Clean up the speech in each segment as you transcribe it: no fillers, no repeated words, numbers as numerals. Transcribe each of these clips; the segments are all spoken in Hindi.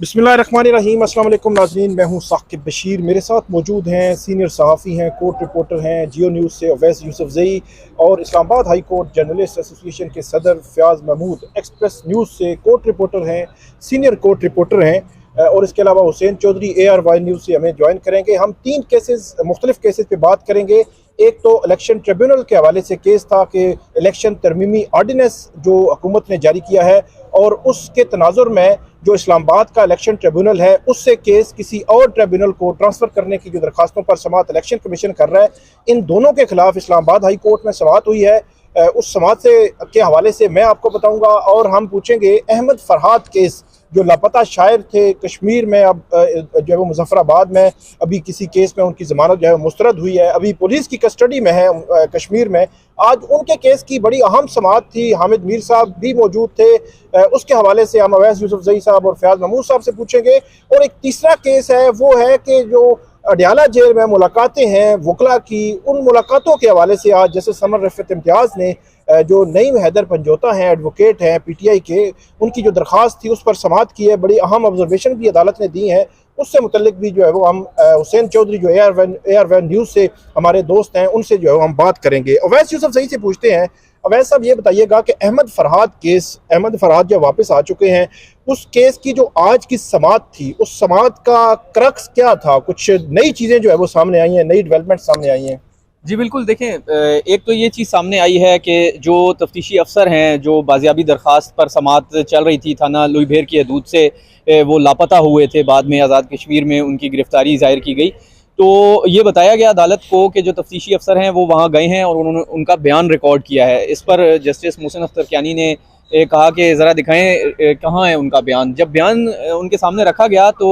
बिस्मिल्लाहिर्रहमानिर्रहीम। अस्सलाम वालेकुम नाज़रीन, मैं हूं साकिब बशीर। मेरे साथ मौजूद हैं सीनियर सहाफ़ी हैं, कोर्ट रिपोर्टर हैं जियो न्यूज़ से अवैस यूसुफजई, और Islamabad high court journalist association के सदर फ़याज़ महमूद, एक्सप्रेस न्यूज़ से कोर्ट रिपोर्टर हैं, सीनियर कोर्ट रिपोर्टर हैं, और इसके अलावा हुसैन चौधरी ARY न्यूज़ से हमें ज्वाइन करेंगे। हम 3 केसेस, मुख्तलिफ केसेस पे बात करेंगे। एक तो इलेक्शन ट्रिब्यूनल के हवाले से केस था कि इलेक्शन तरमीमी आर्डिनेंस जो हुकूमत ने जारी किया है, और उसके तनाजुर में जो इस्लामाबाद का इलेक्शन ट्रिब्यूनल है उससे केस किसी और ट्रिब्यूनल को ट्रांसफ़र करने की जो दरखास्तों पर समाअत इलेक्शन कमीशन कर रहा है, इन दोनों के खिलाफ इस्लामाबाद हाई कोर्ट में समाअत हुई है। उस समाअत से के हवाले से मैं आपको बताऊंगा, और हम पूछेंगे अहमद फरहाद केस जो लापता शायर थे कश्मीर में, अब जो है वो मुजफ्फराबाद में अभी किसी केस में उनकी ज़मानत जो है मुस्तरद हुई है, अभी पुलिस की कस्टडी में है कश्मीर में। आज उनके केस की बड़ी अहम समाअत थी, हामिद मीर साहब भी मौजूद थे। उसके हवाले से हम अवैस यूसुफजई साहब और फ़याज़ महमूद साहब से पूछेंगे। और एक तीसरा केस है, वो है कि जो अडयाला जेल में मुलाकातें हैं वकला की, उन मुलाकातों के हवाले से आज जैसे समर रफ़त इम्तियाज़ ने जो नईम हैदर पंजोता हैं, एडवोकेट हैं PTI के, उनकी जो दरख्वास्त थी उस पर समाअत की है। बड़ी अहम ऑब्जर्वेशन भी अदालत ने दी है, उससे मुतल्लिक भी जो है वो हम हुसैन चौधरी जो ARY न्यूज़ से हमारे दोस्त हैं उनसे जो है हम बात करेंगे। अवैस यूसुफजई से पूछते हैं। अवैस साहब, ये बताइएगा कि अहमद फरहाद जब वापस आ चुके हैं, उस केस की जो आज की समाअत थी, उस समाअत का क्रक्स क्या था? कुछ नई चीज़ें जो है वो सामने आई हैं, नई डेवलपमेंट सामने आई हैं? जी बिल्कुल, देखें, एक तो ये चीज़ सामने आई है कि जो तफ्तीशी अफसर हैं, जो बाजियाबी दरख्वास्त पर समाअत चल रही थी थाना लुईभेर की हदूद से, वो लापता हुए थे, बाद में आज़ाद कश्मीर में उनकी गिरफ्तारी ज़ाहिर की गई। तो ये बताया गया अदालत को कि जो तफ्तीशी अफसर हैं वो वहाँ गए हैं और उन्होंने उनका बयान रिकॉर्ड किया है। इस पर जस्टिस मोहसिन अख्तर कियानी ने कहा कि ज़रा दिखाएं कहाँ है उनका बयान। जब बयान उनके सामने रखा गया तो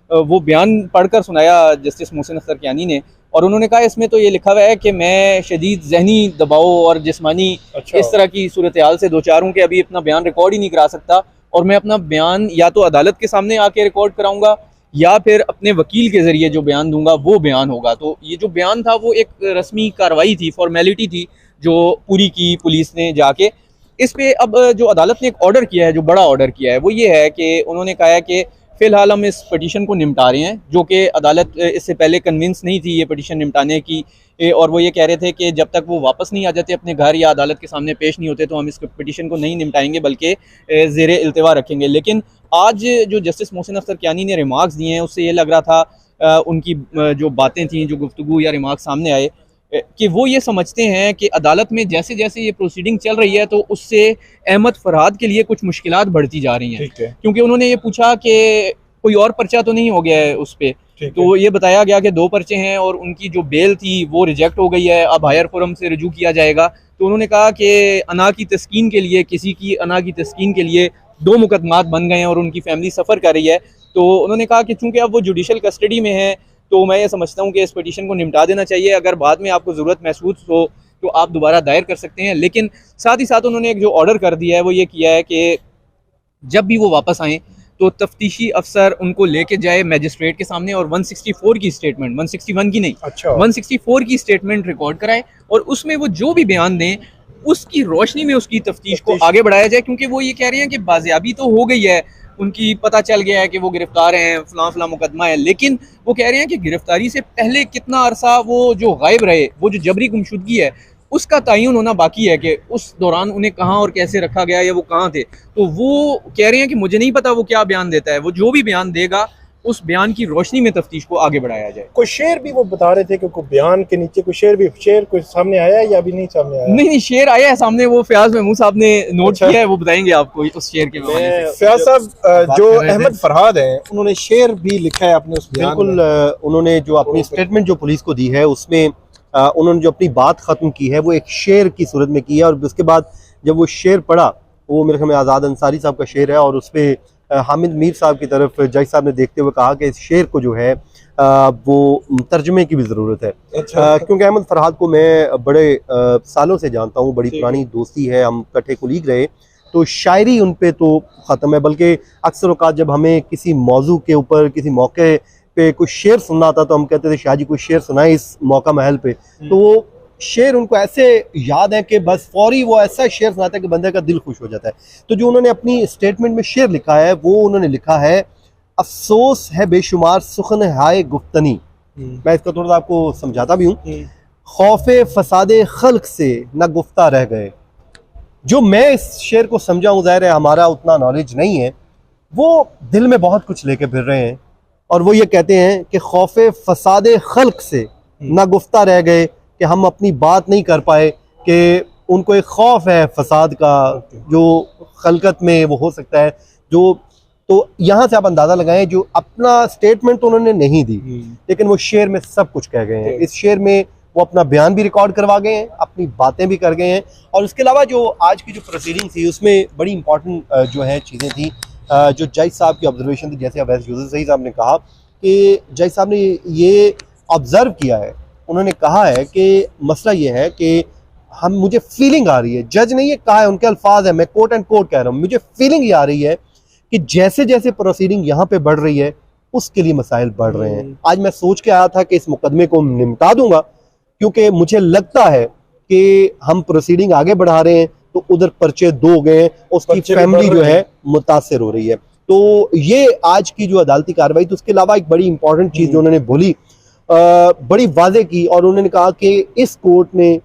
वो बयान पढ़कर सुनाया जस्टिस मोहसिन अख्तर कियानी ने, और उन्होंने कहा इसमें तो ये लिखा हुआ है कि मैं शदीद जहनी दबाव और जिस्मानी इस तरह की सूरत हाल से दो चार हूँ कि अभी अपना बयान रिकॉर्ड ही नहीं करा सकता, और मैं अपना बयान या तो अदालत के सामने आके रिकॉर्ड कराऊंगा या फिर अपने वकील के ज़रिए जो बयान दूंगा वो बयान होगा। तो ये जो बयान था वो एक रस्मी कार्रवाई थी, फॉर्मेलिटी थी जो पूरी की पुलिस ने जाके। इस पे अब जो अदालत ने एक ऑर्डर किया है, जो बड़ा ऑर्डर किया है, वो ये है कि उन्होंने कहा है कि फ़िलहाल हम इस पटिशन को निपटा रहे हैं, जो कि अदालत इससे पहले कन्विंस नहीं थी ये पटिशन निपटाने की, और वो ये कह रहे थे कि जब तक वो वापस नहीं आ जाते अपने घर या अदालत के सामने पेश नहीं होते तो हम इस पटिशन को नहीं निपटाएंगे बल्कि ज़ेरे इल्तिवा रखेंगे। लेकिन आज जो जस्टिस मोहसिन अख्तर कियानी ने रिमार्क्स दिए हैं उससे ये लग रहा था, उनकी जो बातें थी, जो गुफ्तगू या रिमार्क्स सामने आए, कि वो ये समझते हैं कि अदालत में जैसे जैसे ये प्रोसीडिंग चल रही है तो उससे अहमद फरहाद के लिए कुछ मुश्किलात बढ़ती जा रही हैं। क्योंकि उन्होंने ये पूछा कि कोई और पर्चा तो नहीं हो गया है उस पर, तो ये बताया गया कि 2 पर्चे हैं और उनकी जो बेल थी वो रिजेक्ट हो गई है, अब हायर फोरम से रजू किया जाएगा। तो उन्होंने कहा कि अना की तस्कीन के लिए, किसी की अना की तस्कीन के लिए 2 मुकदमात बन गए हैं और उनकी फैमिली सफ़र कर रही है। तो उन्होंने कहा कि चूँकि अब वो जुडिशल कस्टडी में है तो मैं ये समझता हूँ कि इस पटिशन को निपटा देना चाहिए, अगर बाद में आपको ज़रूरत महसूस हो तो आप दोबारा दायर कर सकते हैं। लेकिन साथ ही साथ उन्होंने एक जो ऑर्डर कर दिया है वो ये किया है कि जब भी वो वापस आएँ तो तफ्तीशी अफसर उनको लेके जाए मैजिस्ट्रेट के सामने और 164 की स्टेटमेंट, 161 की नहीं, 164 की स्टेटमेंट रिकॉर्ड कराएं, और उसमें वो जो भी बयान दें उसकी रोशनी में उसकी तफ्तीश को आगे बढ़ाया जाए। क्योंकि वो ये कह रहे हैं कि बाजियाबी तो हो गई है, उनकी पता चल गया है कि वो गिरफ्तार हैं, फलां मुकदमा है, लेकिन वो कह रहे हैं कि गिरफ्तारी से पहले कितना अरसा वो जो गायब रहे, वो जो जबरी गुमशुदगी है उसका तयन होना बाकी है कि उस दौरान उन्हें कहाँ और कैसे रखा गया या वो कहाँ थे। तो वो कह रहे हैं कि मुझे नहीं पता वो क्या बयान देता है, वो जो भी बयान देगा उस बयान की रोशनी में तफ्तीश को आगे बढ़ाया जाए। कोई शेर भी वो बता रहे थे कि कोई बयान के नीचे कोई शेर कोई सामने आया है या अभी नहीं सामने आया? नहीं, शेर आया है सामने, वो फ़याज़ महमूद साहब ने नोट किया है, वो बताएंगे आपको उस शेर के बारे में। फ़याज़ साहब, जो अहमद फरहाद हैं उन्होंने शेर भी लिखा है अपने उस बयान बिल्कुल, उन्होंने जो अपनी स्टेटमेंट जो पुलिस को दी है उसमें उन्होंने जो अपनी बात ख़त्म की है वो एक शेर की सूरत में की है, और उसके बाद जब वो शेर पढ़ा, वो मेरे ख्याल में आज़ाद अंसारी साहब का शेर है, और उस पर हामिद मीर साहब की तरफ जज साहब ने देखते हुए कहा कि इस शेर को जो है वो तर्जमे की भी ज़रूरत है। क्योंकि अहमद फरहाद को मैं बड़े सालों से जानता हूँ, बड़ी पुरानी दोस्ती है, हम इकट्ठे कुलीग रहे, तो शायरी उन पे तो ख़त्म है, बल्कि अक्सर औक़ात जब हमें किसी मौजू के ऊपर किसी मौके पे कुछ शेर सुनना था तो हम कहते थे शाह जी कुछ शेर सुनाए इस मौका महल पे, तो वो शेर उनको ऐसे याद है कि बस फौरी वो ऐसा शेर सुनाता है कि बंदे का दिल खुश हो जाता है। तो जो उन्होंने अपनी स्टेटमेंट में शेर लिखा है वो उन्होंने लिखा है, अफसोस है बेशुमार सुखन हाय गुफ्तनी। मैं इसका थोड़ा सा आपको समझाता भी हूँ। खौफे फसादे खल्क से न गुफ्ता रह गए। जो मैं इस शेर को समझा हूँ, ज़ाहिर है हमारा उतना नॉलेज नहीं है, वो दिल में बहुत कुछ लेके फिर रहे हैं और वो ये कहते हैं कि खौफे फसादे खल्क से न गुफ्ता रह गए, कि हम अपनी बात नहीं कर पाए, कि उनको एक खौफ है फसाद का जो खलकत में वो हो सकता है। जो तो यहाँ से आप अंदाज़ा लगाएं, जो अपना स्टेटमेंट तो उन्होंने नहीं दी, लेकिन वो शेर में सब कुछ कह गए हैं। इस शेर में वो अपना बयान भी रिकॉर्ड करवा गए हैं, अपनी बातें भी कर गए हैं। और उसके अलावा जो आज की जो प्रोसीडिंग थी उसमें बड़ी इंपॉर्टेंट जो है चीज़ें थी, जो जज साहब की ऑब्जर्वेशन थी। जैसे अवैस यूसुफ ज़ई साहब ने कहा कि जज साहब ने ये ऑब्ज़र्व किया है, उन्होंने कहा है कि मसला ये है कि मुझे फीलिंग आ रही है, जज ने ये कहा है, उनके अल्फाज है, मैं कोट एंड कोट कह रहा हूँ, मुझे फीलिंग ये आ रही है कि जैसे जैसे प्रोसीडिंग यहाँ पे बढ़ रही है उसके लिए मसाइल बढ़ रहे हैं। आज मैं सोच के आया था कि इस मुकदमे को निपटा दूंगा, क्योंकि मुझे लगता है कि हम प्रोसीडिंग आगे बढ़ा रहे हैं तो उधर पर्चे दो गए, उसकी फैमिली जो है मुतासर हो रही है। तो ये आज की जो अदालती कार्रवाई थी। उसके अलावा एक बड़ी इंपॉर्टेंट चीज़ जो उन्होंने बोली, बड़ी वाजे की, और उन्होंने कहा कि इस कोर्ट में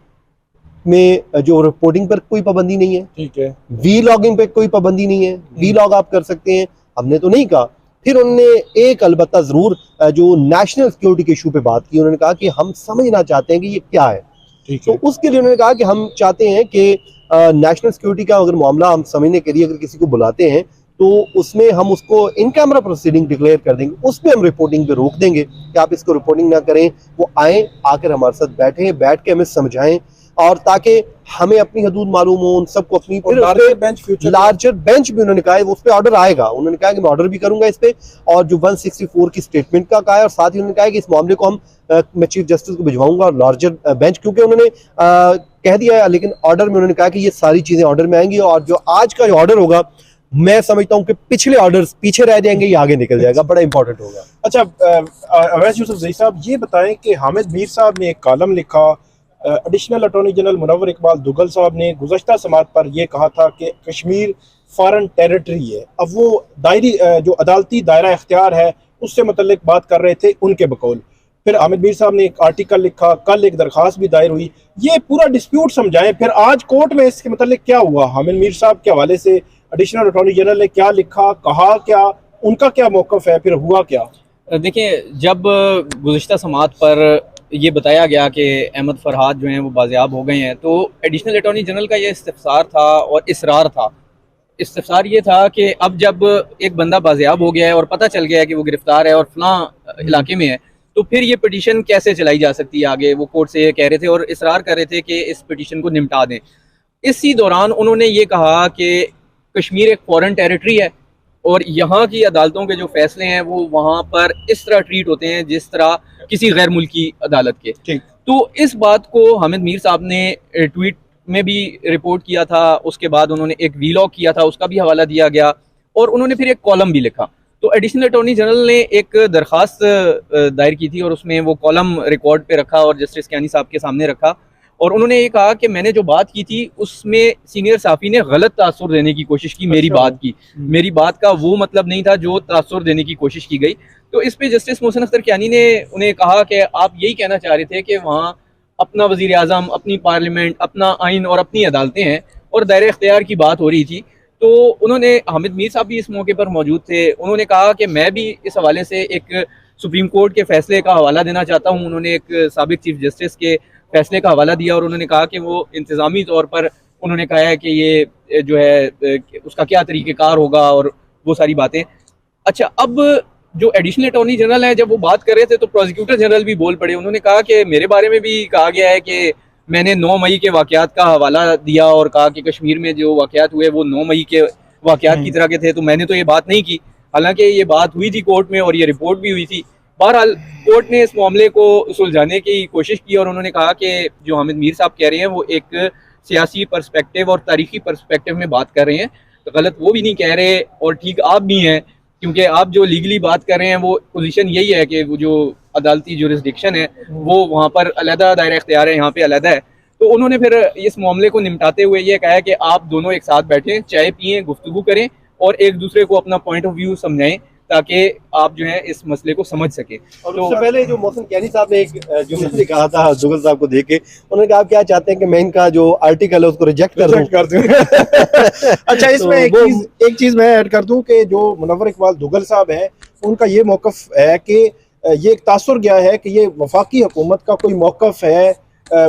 जो रिपोर्टिंग पर कोई पाबंदी नहीं है, ठीक है, वी लॉगिंग पे कोई पाबंदी नहीं है, वी लॉग आप कर सकते हैं, हमने तो नहीं कहा। फिर उन्होंने एक अलबत्ता जरूर जो नेशनल सिक्योरिटी के इशू पे बात की, उन्होंने कहा कि हम समझना चाहते हैं कि ये क्या है, तो उसके लिए उन्होंने कहा कि हम चाहते हैं कि नेशनल सिक्योरिटी का अगर मामला हम समझने के लिए अगर किसी को बुलाते हैं तो उसमें हम उसको इन कैमरा प्रोसीडिंग डिक्लेयर कर देंगे, उसमें हम रिपोर्टिंग पे रोक देंगे कि आप इसको रिपोर्टिंग ना करें, वो आए, आकर हमारे साथ बैठ के हमें समझाएं, और ताकि हमें अपनी हदूद मालूम हो, उन सबको अपनी लार्जर बेंच भी उन्होंने कहा है, उस पर ऑर्डर आएगा। उन्होंने कहा कि मैं ऑर्डर भी करूंगा इस पे, और जो 164 की स्टेटमेंट का कहा है, और साथ ही उन्होंने कहा कि इस मामले को मैं चीफ जस्टिस को भिजवाऊंगा और लार्जर बेंच, क्योंकि उन्होंने कह दिया है, लेकिन ऑर्डर में उन्होंने कहा कि ये सारी चीजें ऑर्डर में आएंगी, और जो आज का जो ऑर्डर होगा मैं समझता हूं कि पिछले ऑर्डर्स पीछे रह जाएंगे, ये आगे निकल जाएगा, बड़ा इंपॉर्टेंट होगा। अच्छा, अवैस यूसुफ ज़ई साहब ये बताएं कि हामिद मीर साहब ने एक कॉलम लिखा, additional attorney general Munawwar Iqbal Dugal sahab ने गुज़श्ता समात पर यह कहा था कि कश्मीर फॉरेन टेरिटरी है। अब वो दायरी जो अदालती दायरा इख्तियार है उससे मुतल्लिक बात कर रहे थे उनके बकौल। फिर हामिद मीर साहब ने एक आर्टिकल लिखा, कल एक दरख्वास्त भी दायर हुई। ये पूरा डिस्प्यूट समझाएं, फिर आज कोर्ट में इसके मुतल्लिक क्या हुआ, हामिद मीर साहब के हवाले से एडिशनल अटॉर्नी जनरल ने क्या लिखा, कहा क्या, उनका क्या मौक़िफ़ है, फिर हुआ क्या? देखिए, जब गुज़श्ता समात पर ये बताया गया कि अहमद फरहाद जो हैं वो बाज़ियाब हो गए हैं, तो एडिशनल अटॉर्नी जनरल का ये इस्तिफ़सार था और इसरार था। इस्तिफ़सार ये था कि अब जब एक बंदा बाज़ियाब हो गया है और पता चल गया है कि वो गिरफ़्तार है और फलां इलाके में है, तो फिर ये पिटीशन कैसे चलाई जा सकती है आगे। वो कोर्ट से ये कह रहे थे और इसरार कर रहे थे कि इस पिटीशन को निपटा दें। इसी दौरान उन्होंने ये कहा कि कश्मीर एक फॉरेन टेरिटरी है और यहाँ की अदालतों के जो फैसले हैं वो वहाँ पर इस तरह ट्रीट होते हैं जिस तरह किसी गैर मुल्की अदालत के। तो इस बात को हामिद मीर साहब ने ट्वीट में भी रिपोर्ट किया था, उसके बाद उन्होंने एक वीलॉग किया था, उसका भी हवाला दिया गया, और उन्होंने फिर एक कॉलम भी लिखा। तो एडिशनल अटॉर्नी जनरल ने एक दरख्वास्त दायर की थी और उसमें वो कॉलम रिकॉर्ड पे रखा और जस्टिस कियानी साहब के सामने रखा, और उन्होंने ये कहा कि मैंने जो बात की थी उसमें सीनियर साफ़ी ने गलत तासुर देने की कोशिश की, मेरी बात का वो मतलब नहीं था जो तासुर देने की कोशिश की गई। तो इस पे जस्टिस मोहसिन अख्तर कियानी ने उन्हें कहा कि आप यही कहना चाह रहे थे कि वहाँ अपना वज़ीर आज़म, अपनी पार्लियामेंट, अपना आइन और अपनी अदालतें हैं और दायरे इख्तियार की बात हो रही थी। तो उन्होंने, हामिद मीर साहब भी इस मौके पर मौजूद थे, उन्होंने कहा कि मैं भी इस हवाले से एक सुप्रीम कोर्ट के फैसले का हवाला देना चाहता हूँ। उन्होंने एक साबिक चीफ जस्टिस के फैसले का हवाला दिया और उन्होंने कहा कि वो इंतज़ामी तौर पर उन्होंने कहा है कि ये जो है उसका क्या तरीक़ेकार होगा और वो सारी बातें। अच्छा, अब जो एडिशनल अटॉर्नी जनरल है, जब वो बात कर रहे थे तो प्रोसिक्यूटर जनरल भी बोल पड़े। उन्होंने कहा कि मेरे बारे में भी कहा गया है कि मैंने 9 मई के वाक़यात का हवाला दिया और कहा कि कश्मीर में जो वाक़यात हुए वो 9 मई के वाक़यात की तरह के थे, तो मैंने तो ये बात नहीं की। हालांकि ये बात हुई थी कोर्ट में और ये रिपोर्ट भी हुई थी। बहरहाल कोर्ट ने इस मामले को सुलझाने की कोशिश की और उन्होंने कहा कि जो हामिद मीर साहब कह रहे हैं वो एक सियासी पर्सपेक्टिव और तारीखी पर्सपेक्टिव में बात कर रहे हैं, तो गलत वो भी नहीं कह रहे और ठीक आप भी हैं, क्योंकि आप जो लीगली बात कर रहे हैं वो पोजीशन यही है कि वो जो अदालती जुरिस्डिक्शन है वो वहाँ पर अलहदा दायरा इख्तियार है, यहाँ पे अलहदा है। तो उन्होंने फिर इस मामले को निपटाते हुए ये कहा कि आप दोनों एक साथ बैठें, चाय पिएं, गुफ्तगू करें और एक दूसरे को अपना पॉइंट ऑफ व्यू समझाएं, ताकि आप जो है इस मसले को समझ सके। और उससे पहले जो मोहसिन कैनी साहब ने एक जुमला कहा था दुगल साहब को देख के, उन्होंने कहा आप क्या चाहते हैं कि मैं इनका जो आर्टिकल है उसको रिजेक्ट कर दूं? अच्छा, इसमें एक चीज मैं ऐड कर दूं कि जो मुनव्वर इकबाल दुगल साहब हैं, उनका ये मौकफ है कि ये एक तासुर गया है कि ये वफाकी हुकूमत का कोई मौकफ है।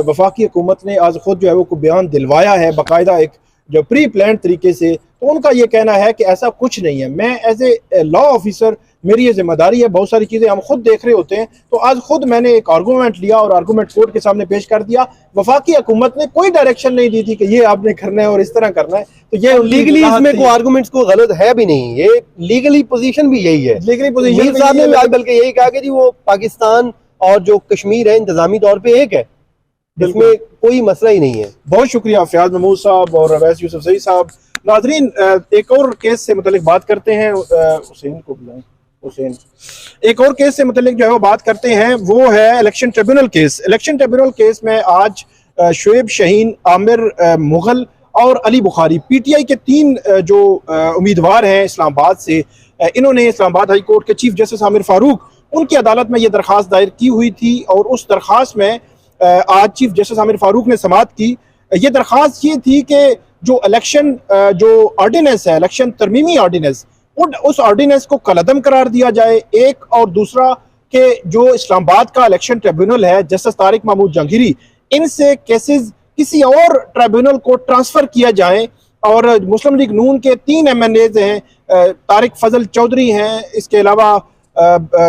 वफाकी हुकूमत ने आज खुद जो है वो को बयान दिलवाया है बाकायदा एक जो प्री प्लान तरीके से, तो उनका ये कहना है कि ऐसा कुछ नहीं है। मैं एज ए लॉ ऑफिसर मेरी ये जिम्मेदारी है, बहुत सारी चीज़ें हम खुद देख रहे होते हैं, तो आज खुद मैंने एक आर्गूमेंट लिया और आर्गूमेंट कोर्ट के सामने पेश कर दिया। वफाकी हुकूमत ने कोई डायरेक्शन नहीं दी थी कि ये आपने करना है और इस तरह करना है, तो ये लीगली इसमें कोई आर्गूमेंट्स को गलत है भी नहीं, ये लीगली पोजीशन भी यही है। लीगली पोजीशन साहब ने आज बल्कि यही कहा कि जी वो पाकिस्तान और जो कश्मीर है इंतजामी तौर पे एक है, जिसमें कोई मसला ही नहीं है। बहुत शुक्रिया फयाज महमूद साहब और अवैस यूसुफ ज़ई साहब। नाजरीन, एक और केस से मुतल्लिक बात करते हैं। हुसैन को बुलाएं। हुसैन, एक और केस से मुतल्लिक जो है वो बात करते हैं, वो है election tribunal case. Election tribunal case में आज शुएब शाहीन, आमिर मुगल और अली बुखारी पीटीआई के 3 जो उम्मीदवार हैं इस्लामाबाद से, इन्होंने इस्लामाबाद हाई कोर्ट के चीफ जस्टिस आमिर फारूक उनकी अदालत में ये दरख्वास्त दायर की हुई थी और उस दरख्वास्त में आज चीफ जस्टिस आमिर फारूक ने समाअत की। ये दरख्वास्त ये थी कि जो इलेक्शन जो ऑर्डिनेंस है, इलेक्शन तरमीमी ऑर्डिनेंस, उस ऑर्डिनेंस को कलअदम करार दिया जाए, एक, और दूसरा कि जो इस्लामाबाद का इलेक्शन ट्रिब्यूनल है जस्टिस तारिक महमूद जहांगीरी, इनसे केसेस किसी और ट्रिब्यूनल को ट्रांसफर किया जाए। और मुस्लिम लीग नून के 3 MNAs हैं, तारिक फजल चौधरी हैं, इसके अलावा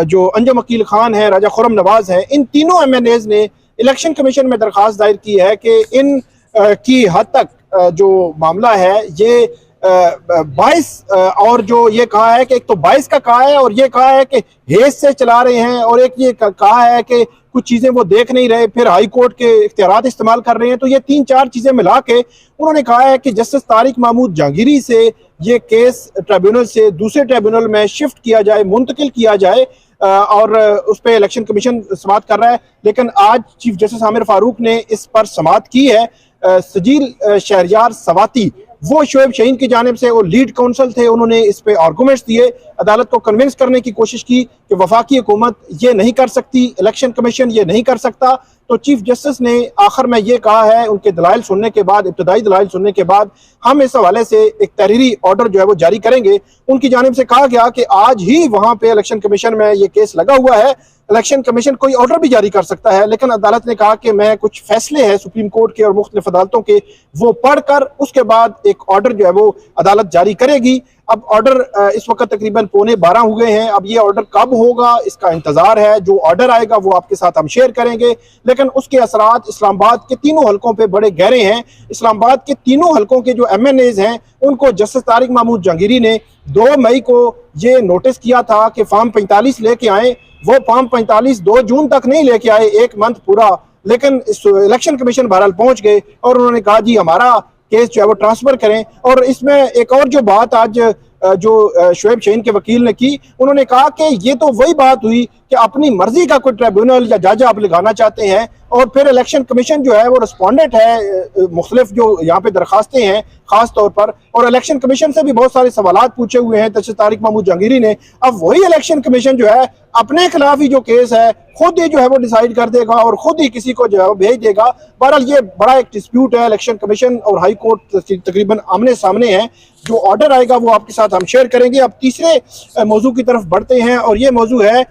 जो अंजम अकील खान है, राजा खुरम नवाज हैं, इन तीनों MNAs ने इलेक्शन कमीशन में दरख्वास्त दायर की है कि इन की हद तक जो मामला है ये 22 और जो ये कहा है कि एक तो 22 का कहा है और ये कहा है कि हेज से चला रहे हैं, और एक ये कहा है कि कुछ चीज़ें वो देख नहीं रहे, फिर हाई कोर्ट के इख्तियारात इस्तेमाल कर रहे हैं। तो ये 3-4 चीज़ें मिला के उन्होंने कहा है कि जस्टिस तारिक महमूद जहांगीरी से ये केस ट्रिब्यूनल से दूसरे ट्रिब्यूनल में शिफ्ट किया जाए, मुंतकिल किया जाए, और उस पर इलेक्शन कमीशन समाअत कर रहा है। लेकिन आज चीफ जस्टिस आमिर फारूक ने इस पर समाअत की है। सजील शहरयार सवाती, वो शुएब शाहीन की जानिब से वो लीड काउंसिल थे, उन्होंने इस पे आर्गूमेंट्स दिए, अदालत को कन्विंस करने की कोशिश की कि वफाकी हुकूमत ये नहीं कर सकती, इलेक्शन कमीशन ये नहीं कर सकता। तो चीफ जस्टिस ने आखिर में ये कहा है, उनके दलाइल सुनने के बाद, इब्तदाई दलाइल सुनने के बाद, हम इस हवाले से एक तहरीरी ऑर्डर जो है वो जारी करेंगे। उनकी जानिब से कहा गया कि आज ही वहाँ पे इलेक्शन कमीशन में ये केस लगा हुआ है, इलेक्शन कमीशन कोई ऑर्डर भी जारी कर सकता है, लेकिन अदालत ने कहा कि मैं कुछ फैसले हैं सुप्रीम कोर्ट के और मुख्तलिफ अदालतों के, वो पढ़कर उसके बाद एक ऑर्डर जो है वो अदालत जारी करेगी। अब ऑर्डर इस वक्त तकरीबन 11:15 हो गए हैं। अब ये ऑर्डर कब होगा इसका इंतजार है। जो ऑर्डर आएगा वो आपके साथ हम शेयर करेंगे, लेकिन उसके असरात इस्लामाबाद के तीनों हलकों पे बड़े गहरे हैं। इस्लामाबाद के तीनों हलकों के जो MNAs हैं उनको जस्टिस तारिक महमूद जहांगीरी ने 2 मई को ये नोटिस किया था कि फॉर्म 45 लेके आए। वो फॉर्म 45 2 जून तक नहीं लेके आए, 1 मंथ पूरा, लेकिन इलेक्शन कमीशन बहरहाल पहुंच गए और उन्होंने कहा जी हमारा केस जो है वो ट्रांसफर करें। और इसमें एक और जो बात आज जो शुएब शाहीन के वकील ने की, उन्होंने कहा कि ये तो वही बात हुई कि अपनी मर्जी का कोई ट्रिब्यूनल या जज आप लगाना चाहते हैं और फिर इलेक्शन कमीशन जो है वो रिस्पोंडेंट है मुख्तलिफ जो यहाँ पे दरखास्तें हैं खास तौर पर, और इलेक्शन कमीशन से भी बहुत सारे सवालात पूछे हुए हैं जस्टिस तारिक महमूद जहांगीरी ने। अब वही इलेक्शन कमीशन जो है अपने खिलाफ ही जो केस है खुद ही जो है वो डिसाइड कर देगा और खुद ही किसी को जो है वो भेज देगा। बहरहाल ये बड़ा एक डिस्प्यूट है, इलेक्शन कमीशन और हाई कोर्ट तकरीबन आमने सामने है। जो ऑर्डर आएगा वो आपके साथ हम शेयर करेंगे। अब तीसरे मौजू की तरफ बढ़ते हैं और ये मौजू है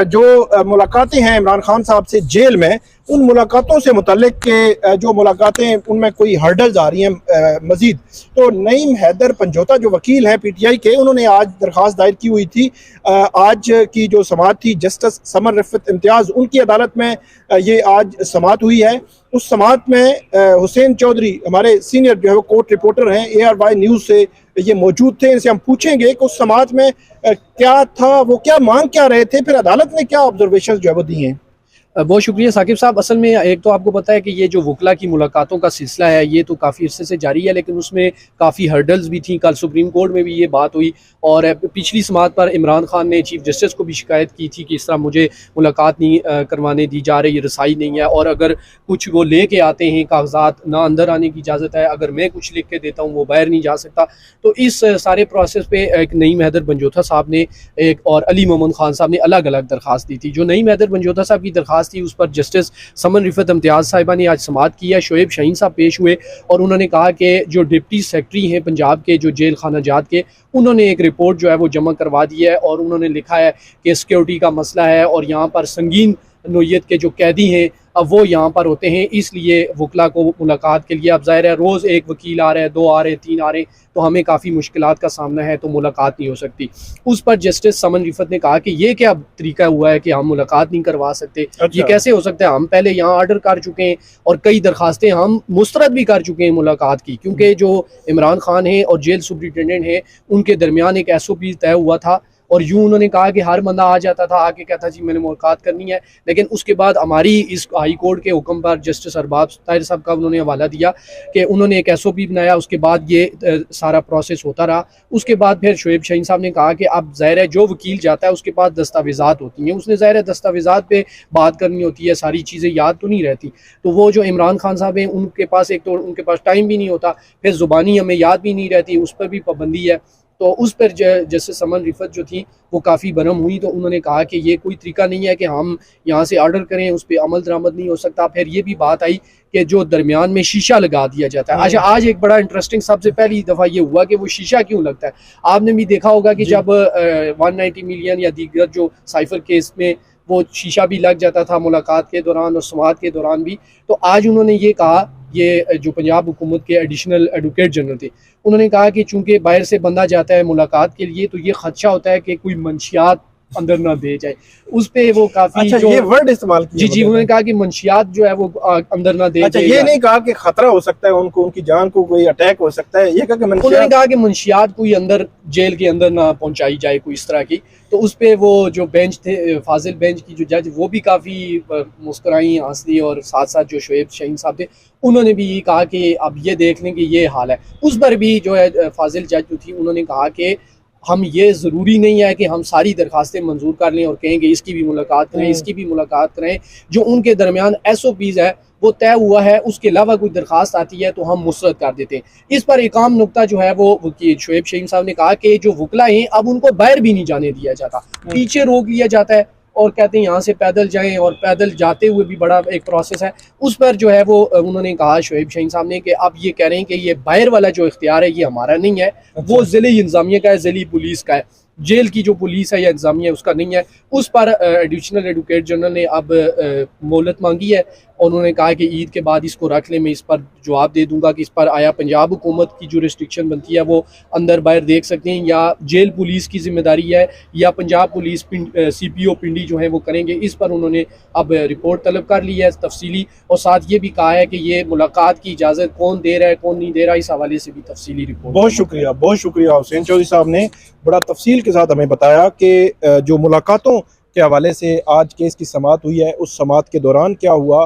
जो मुलाकातें हैं इमरान खान साहब से जेल में, उन मुलाकातों से मुतल्लिक के जो मुलाकातें उनमें कोई हर्डल्स आ रही हैं मजीद। तो नईम हैदर पंजोता जो वकील हैं PTI के, उन्होंने आज दरख्वास्त दायर की हुई थी। आज की जो समाअत थी जस्टिस समर रिफत इम्तियाज़ उनकी अदालत में ये आज समाअत हुई है। उस समाअत में हुसैन चौधरी हमारे सीनियर जो है वो कोर्ट रिपोर्टर हैं ARY न्यूज़ से, ये मौजूद थे। इनसे हम पूछेंगे कि उस समाअत में क्या था, वो क्या मांग क्या रहे थे, फिर अदालत ने क्या ऑब्जर्वेशन जो है वो दी हैं। बहुत शुक्रिया साकिब साहब। असल में एक तो आपको पता है कि ये जो वकला की मुलाकातों का सिलसिला है ये तो काफ़ी अरसे से जारी है, लेकिन उसमें काफ़ी हर्डल्स भी थी। कल सुप्रीम कोर्ट में भी ये बात हुई और पिछली समात पर इमरान खान ने चीफ जस्टिस को भी शिकायत की थी कि इस तरह मुझे मुलाकात नहीं करवाने दी जा रही, रसाई नहीं है, और अगर कुछ वो ले के आते हैं कागजात, ना अंदर आने की इजाज़त है, अगर मैं कुछ लिख के देता हूँ वो बाहर नहीं जा सकता। तो इस सारे प्रोसेस पे एक नईम हैदर बंजोथा साहब ने एक और अली मोहम्मद खान साहब ने अलग अलग दरख्वास्त दी थी। जो नईम हैदर बंजोथा साहब की दरख्वास्त थी उस पर जस्टिस समन रिफत इम्तियाज़ साहिबा ने आज समाअत की है। शोएब शाहीन साहब पेश हुए और उन्होंने कहा कि जो डिप्टी सेक्रेटरी हैं पंजाब के, जो जेल खाना जात के, उन्होंने एक रिपोर्ट जो है वो जमा करवा दी है और उन्होंने लिखा है कि सिक्योरिटी का मसला है और यहाँ पर संगीन नोयत के जो कैदी हैं अब वो यहाँ पर होते हैं, इसलिए वकला को मुलाकात के लिए अब ज़ाहिर है रोज़ एक वकील आ रहे हैं, 2 आ रहे हैं, 3 आ रहे हैं, तो हमें काफ़ी मुश्किलात का सामना है, तो मुलाकात नहीं हो सकती। उस पर जस्टिस समन रिफत ने कहा कि ये क्या तरीका हुआ है कि हम मुलाकात नहीं करवा सकते, ये कैसे हो सकता है, हम पहले यहाँ ऑर्डर कर चुके हैं और कई दरखास्तें हम मुस्तरद भी कर चुके हैं मुलाकात की, क्योंकि जो इमरान खान है और जेल सुप्रिटेंडेंट है उनके दरमियान एक SOP तय हुआ था और यूँ उन्होंने कहा कि हर बंदा आ जाता था, आके कहता जी मैंने मुलाकात करनी है। लेकिन उसके बाद हमारी इस हाई कोर्ट के हुक्म पर जस्टिस अरबाब ताहिर साहब का उन्होंने हवाला दिया कि उन्होंने एक SOP बनाया, उसके बाद ये सारा प्रोसेस होता रहा। उसके बाद फिर शोएब शाहीन साहब ने कहा कि अब ज़ाहिर है जो वकील जाता है उसके पास दस्तावेज़ात होती हैं, उसने ज़ाहिर है दस्तावेज़ात पे बात करनी होती है, सारी चीज़ें याद तो नहीं रहती। तो वो जो इमरान खान साहब हैं उनके पास एक तो उनके पास टाइम भी नहीं होता, फिर ज़ुबानी हमें याद भी नहीं रहती, उस पर भी पाबंदी है। तो उस पर जस्टिस समन रिफत जो थी वो काफ़ी बरम हुई, तो उन्होंने कहा कि ये कोई तरीका नहीं है कि हम यहाँ से ऑर्डर करें, उस पर अमल दरामद नहीं हो सकता। फिर ये भी बात आई कि जो दरमियान में शीशा लगा दिया जाता है। अच्छा, आज एक बड़ा इंटरेस्टिंग, सबसे पहली दफ़ा ये हुआ कि वो शीशा क्यों लगता है। आपने भी देखा होगा कि जब 190 मिलियन या दीगर जो साइफर केस में वो शीशा भी लग जाता था मुलाकात के दौरान और समाअत के दौरान भी, तो आज उन्होंने ये कहा, ये जो पंजाब हुकूमत के एडिशनल एडवोकेट जनरल थे, उन्होंने कहा कि चूंकि बाहर से बंदा जाता है मुलाकात के लिए तो ये खदशा होता है कि कोई मंशियात अंदर ना दे जाए। उस पे वो काफी अच्छा, जो ये वर्ड इस्तेमाल किया। जी उन्होंने कहा कि मंशियात जो है वो अंदर ना दे अच्छा, जाए। ये नहीं कहा कि खतरा हो सकता है उनको, उनकी जान को कोई अटैक हो सकता है, ये कहा कि उन्होंने कहा कि मंशियात कोई अंदर जेल के अंदर ना पहुंचाई जाए कोई इस तरह की। तो उस पे वो जो बेंच थे, फाजिल बेंच की जो जज, वो भी काफ़ी मुस्कुराई, हंस दी, और साथ साथ जो शोएब शाहीन साहब थे उन्होंने भी कहा कि अब ये देख लें कि ये हाल है। उस पर भी जो है फाजिल जज जो थी उन्होंने कहा कि हम ये ज़रूरी नहीं है कि हम सारी दरखास्तें मंजूर कर लें और कहेंगे इसकी भी मुलाकात करें, इसकी भी मुलाकात करें। जो उनके दरमियान SOPs है वो तय हुआ है, उसके अलावा कोई दरखास्त आती है तो हम मुस्तरद कर देते हैं। इस पर एक आम नुकता जो है वो शोएब शाहीन साहब ने कहा कि जो वकला हैं अब उनको बाहर भी नहीं जाने दिया जाता, पीछे रोक लिया जाता है और कहते हैं यहाँ से पैदल जाएं, और पैदल जाते हुए भी बड़ा एक प्रोसेस है। उस पर जो है वो उन्होंने कहा शोएब शाहीन साहब ने कि अब ये कह रहे हैं कि ये बाहर वाला जो इख्तियार है ये हमारा नहीं है, वो ज़िले इंतज़ामिया का है, ज़िली पुलिस का है, जेल की जो पुलिस है या इंतज़ामिया उसका नहीं है। उस पर एडिशनल एडवोकेट जनरल ने अब मोहलत मांगी है और उन्होंने कहा कि ईद के बाद इसको रख लें, मैं इस पर जवाब दे दूंगा कि इस पर आया पंजाब हुकूमत की जो रिस्ट्रिक्शन बनती है वो अंदर बाहर देख सकते हैं या जेल पुलिस की जिम्मेदारी है या पंजाब पुलिस CPO पिंडी जो है वो करेंगे। इस पर उन्होंने अब रिपोर्ट तलब कर ली है तफसीली, और साथ ये भी कहा है कि ये मुलाकात की इजाज़त कौन दे रहा है कौन नहीं दे रहा, इस हवाले से भी तफसीली रिपोर्ट। बहुत शुक्रिया हुसैन चौधरी साहब ने बड़ा तफसील के साथ हमें बताया कि जो मुलाकातों के हवाले से आज केस की समाअत हुई है, उस समाअत के दौरान क्या हुआ।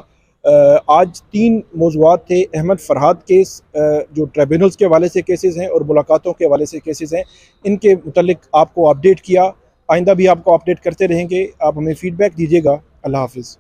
आज 3 मौज़ूआत थे, अहमद फरहाद केस जो ट्रिब्यूनल्स के हवाले से केसेस हैं और मुलाकातों के हवाले से केसेस हैं, इनके मुतल्लिक आपको अपडेट किया। आइंदा भी आपको अपडेट करते रहेंगे, आप हमें फ़ीडबैक दीजिएगा। अल्लाह हाफ़िज़।